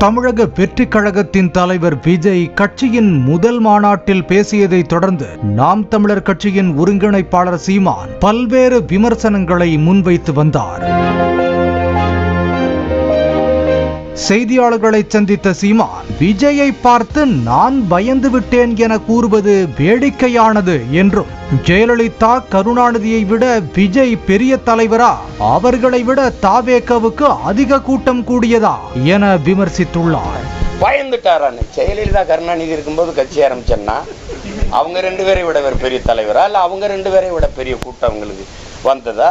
தமிழக வெற்றி கழகத்தின் தலைவர் விஜய் கட்சியின் முதல் மாநாட்டில் பேசியதை தொடர்ந்து நாம் தமிழர் கட்சியின் ஒருங்கிணைப்பாளர் சீமான் பல்வேறு விமர்சனங்களை முன்வைத்து வந்தார். செய்தியாளர்களை சந்தித்த சீமான் விஜயை பார்த்து நான் பயந்து விட்டேன் என கூறுவது வேடிக்கையானது என்றும், ஜெயலலிதா கருணாநிதியை விட விஜய் பெரிய தலைவரா, அவர்களை விட தாவேகவுக்கு அதிக கூட்டம் கூடியதா என விமர்சித்துள்ளார். பயந்துட்டாரான்னு ஜெயலலிதா கருணாநிதி இருக்கும்போது கட்சி ஆரம்பிச்சேன்னா அவங்க 2 பேரை விட பெரிய தலைவரா இல்ல அவங்க 2 பேரை விட பெரிய கூட்டம் அவங்களுக்கு வந்ததா?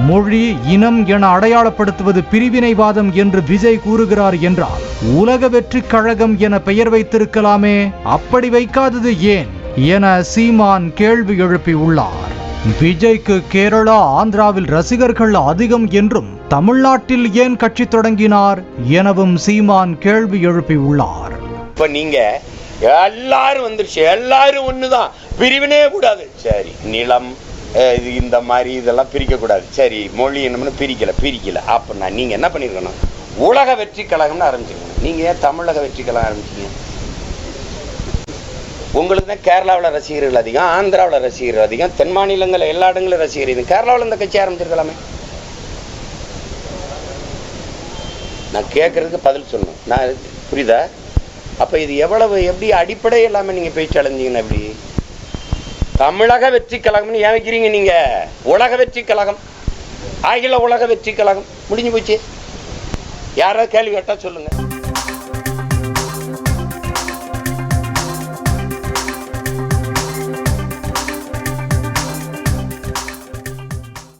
மொழி இனம் என அடையாளப்படுத்துவது பிரிவினைவாதம் என்று விஜய் கூறுகிறார் என்றால் உலக வெற்றி கழகம் என பெயர் வைத்திருக்கலாமே, அப்படி வைக்காதது ஏன் என சீமான் கேள்வி எழுப்பியுள்ளார். விஜய்க்கு கேரளா ஆந்திராவில் ரசிகர்கள் அதிகம் என்றும் தமிழ்நாட்டில் ஏன் கட்சி தொடங்கினார் எனவும் சீமான் கேள்வி எழுப்பியுள்ளார். இப்ப நீங்க எல்லாரும் வந்துருச்சு, எல்லாரும் ஒண்ணுதான், பிரிவினே கூடாது. சரி, நிலம் இந்த மாதிரி இதெல்லாம் பிரிக்க கூடாது. சரி, மொழி என்னம்னு பிரிக்கல அப்படின்னா நீங்க என்ன பண்ணிருக்கணும்? உலக வெற்றி கழகம்னு ஆரம்பிச்சிருக்கணும். நீங்க ஏன் தமிழக வெற்றி கழகம் ஆரம்பிச்சீங்க? உங்களுக்கு தான் கேரளாவில் ரசிகர்கள் அதிகம், ஆந்திராவில் ரசிகர்கள் அதிகம், தென் மாநிலங்கள் எல்லா இடங்களும் ரசிகர் இது. கேரளாவில் இந்த கட்சி ஆரம்பிச்சிருக்கலாமே. நான் கேட்கறதுக்கு பதில் சொல்லணும். நான் புரியுதா? அப்ப இது எப்படி அடிப்படை இல்லாம நீங்க பேச்சு அடைஞ்சீங்கன்னா எப்படி? தமிழக வெற்றி கழகம்னு ஏன் வைக்கிறீங்க நீங்க? உலக வெற்றி கழகம், அகில உலக வெற்றி கழகம் முடிஞ்சு போச்சு. யாராவது கேள்வி கேட்டா சொல்லுங்க.